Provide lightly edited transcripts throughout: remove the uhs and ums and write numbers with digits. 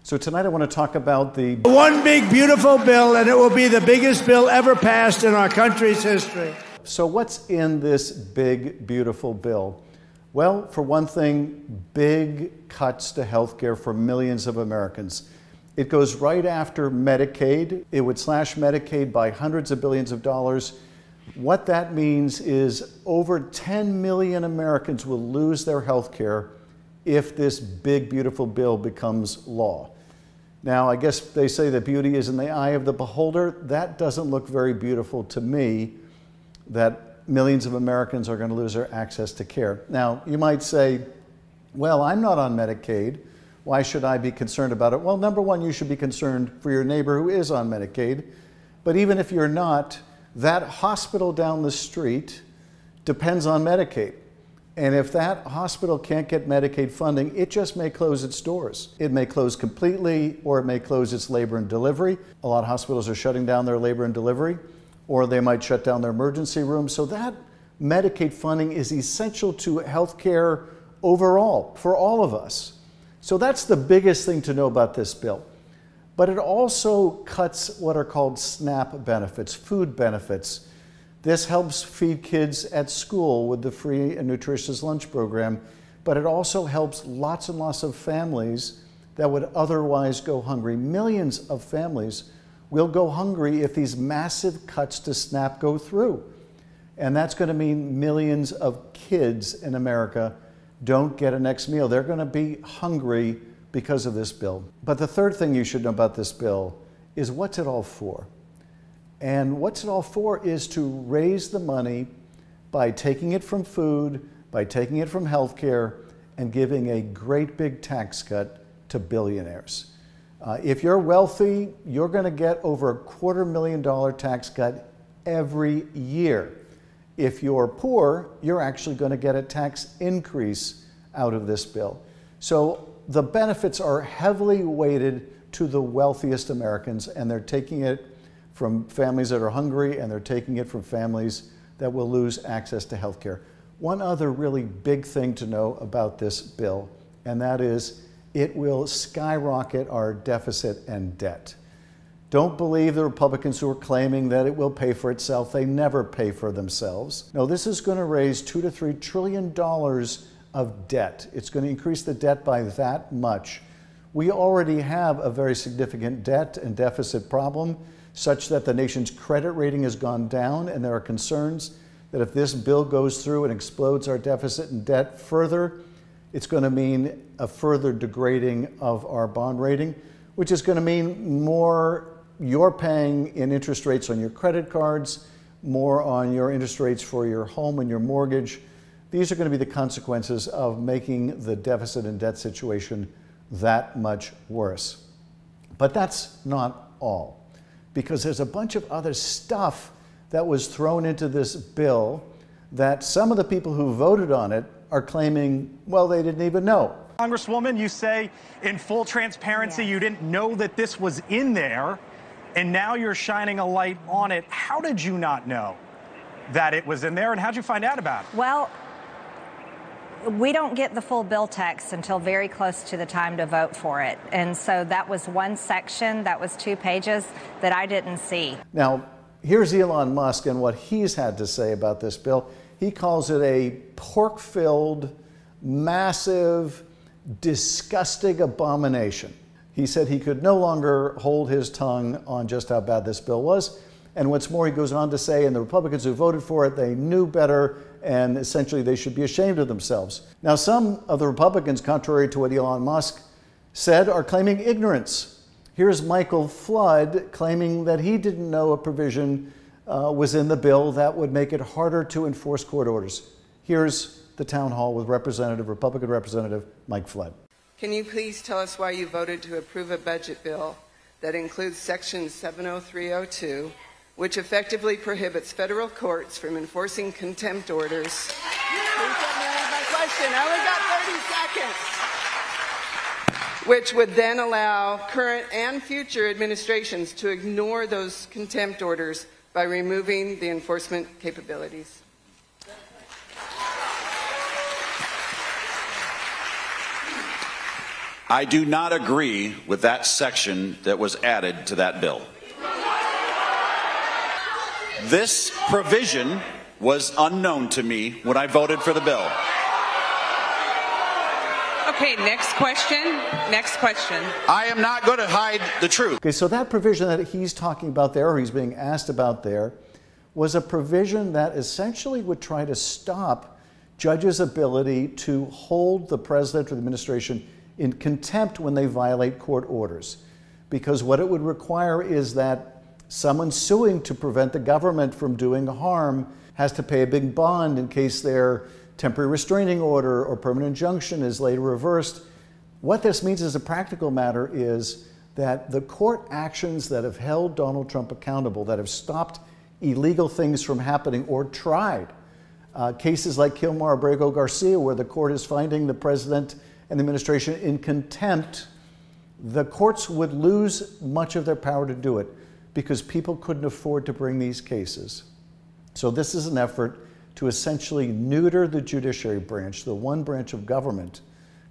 So tonight I want to talk about the one big, beautiful bill, and it will be the biggest bill ever passed in our country's history. So what's in this big, beautiful bill? Well, for one thing, big cuts to health care for millions of Americans. It goes right after Medicaid. It would slash Medicaid by hundreds of billions of dollars. What that means is over 10 million Americans will lose their health care if this big, beautiful bill becomes law. Now, I guess they say that beauty is in the eye of the beholder. That doesn't look very beautiful to me, that millions of Americans are going to lose their access to care. Now, you might say, well, I'm not on Medicaid. Why should I be concerned about it? Well, number one, you should be concerned for your neighbor who is on Medicaid. But even if you're not, that hospital down the street depends on Medicaid. And if that hospital can't get Medicaid funding, it just may close its doors. It may close completely, or it may close its labor and delivery. A lot of hospitals are shutting down their labor and delivery, or they might shut down their emergency rooms. So that Medicaid funding is essential to healthcare overall, for all of us. So that's the biggest thing to know about this bill. But it also cuts what are called SNAP benefits, food benefits. This helps feed kids at school with the free and nutritious lunch program, but it also helps lots and lots of families that would otherwise go hungry. Millions of families will go hungry if these massive cuts to SNAP go through. And that's going to mean millions of kids in America don't get a next meal. They're going to be hungry because of this bill. But the third thing you should know about this bill is what's it all for? And what's it all for is to raise the money by taking it from food, by taking it from healthcare, and giving a great big tax cut to billionaires. If you're wealthy, you're going to get over $250,000 tax cut every year. If you're poor, you're actually going to get a tax increase out of this bill. So the benefits are heavily weighted to the wealthiest Americans, and they're taking it from families that are hungry, and they're taking it from families that will lose access to health care. One other really big thing to know about this bill, and that is it will skyrocket our deficit and debt. Don't believe the Republicans who are claiming that it will pay for itself. They never pay for themselves. No, this is going to raise $2 to $3 trillion of debt. It's going to increase the debt by that much. We already have a very significant debt and deficit problem, such that the nation's credit rating has gone down, and there are concerns that if this bill goes through and explodes our deficit and debt further, it's going to mean a further degrading of our bond rating, which is going to mean more you're paying in interest rates on your credit cards, more on your interest rates for your home and your mortgage. These are going to be the consequences of making the deficit and debt situation that much worse. But that's not all, because there's a bunch of other stuff that was thrown into this bill that some of the people who voted on it are claiming, well, they didn't even know. Congresswoman, you say in full transparency you didn't know that this was in there, and now you're shining a light on it. How did you not know that it was in there, and how'd you find out about it? Well, we don't get the full bill text until very close to the time to vote for it. And so that was one section, that was 2 pages that I didn't see. Now, here's Elon Musk and what he's had to say about this bill. He calls it a pork-filled, massive, disgusting abomination. He said he could no longer hold his tongue on just how bad this bill was. And what's more, he goes on to say, and the Republicans who voted for it, they knew better, and essentially they should be ashamed of themselves. Now, some of the Republicans, contrary to what Elon Musk said, are claiming ignorance. Here's Michael Flood claiming that he didn't know a provision was in the bill that would make it harder to enforce court orders. Here's the town hall with Republican Representative Mike Flood. Can you please tell us why you voted to approve a budget bill that includes Section 70302, which effectively prohibits federal courts from enforcing contempt orders? Please let me read my question. I only got 30 seconds. Which would then allow current and future administrations to ignore those contempt orders by removing the enforcement capabilities. I do not agree with that section that was added to that bill. This provision was unknown to me when I voted for the bill. Okay, next question. Next question. I am not going to hide the truth. Okay, so that provision that he's talking about there, or he's being asked about there, was a provision that essentially would try to stop judges' ability to hold the president or the administration in contempt when they violate court orders. Because what it would require is that someone suing to prevent the government from doing harm has to pay a big bond in case their temporary restraining order or permanent injunction is later reversed. What this means as a practical matter is that the court actions that have held Donald Trump accountable, that have stopped illegal things from happening or tried, cases like Kilmar Abrego Garcia, where the court is finding the president and the administration in contempt, the courts would lose much of their power to do it because people couldn't afford to bring these cases. So this is an effort to essentially neuter the judiciary branch, the one branch of government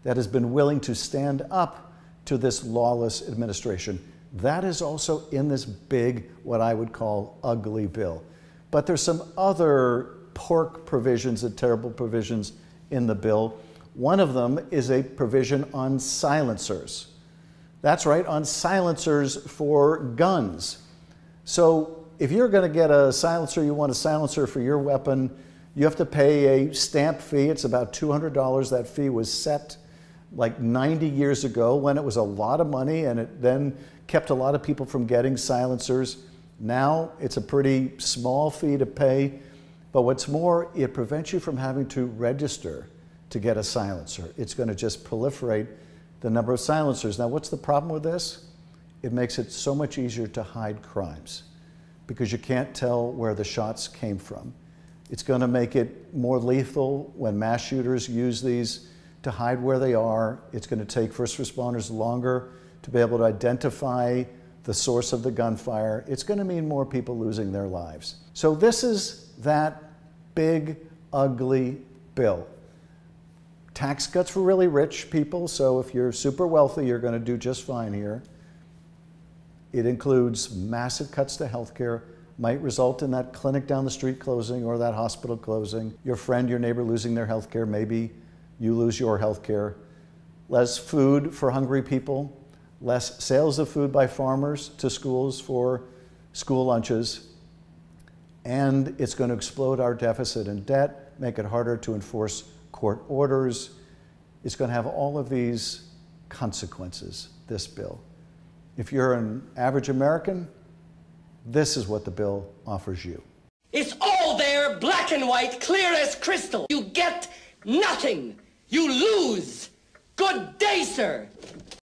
that has been willing to stand up to this lawless administration. That is also in this big, what I would call, ugly bill. But there's some other pork provisions and terrible provisions in the bill. One of them is a provision on silencers. That's right, on silencers for guns. So if you're going to get a silencer, you want a silencer for your weapon, you have to pay a stamp fee. It's about $200. That fee was set like 90 years ago when it was a lot of money, and it then kept a lot of people from getting silencers. Now it's a pretty small fee to pay, but what's more, it prevents you from having to register to get a silencer. It's going to just proliferate the number of silencers. Now, what's the problem with this? It makes it so much easier to hide crimes because you can't tell where the shots came from. It's going to make it more lethal when mass shooters use these to hide where they are. It's going to take first responders longer to be able to identify the source of the gunfire. It's going to mean more people losing their lives. So this is that big, ugly bill. Tax cuts for really rich people, so if you're super wealthy, you're going to do just fine here. It includes massive cuts to health care, might result in that clinic down the street closing or that hospital closing, your friend, your neighbor losing their health care, maybe you lose your health care. Less food for hungry people, less sales of food by farmers to schools for school lunches, and it's going to explode our deficit and debt, make it harder to enforce court orders. It's going to have all of these consequences, this bill. If you're an average American, this is what the bill offers you. It's all there, black and white, clear as crystal. You get nothing. You lose. Good day, sir.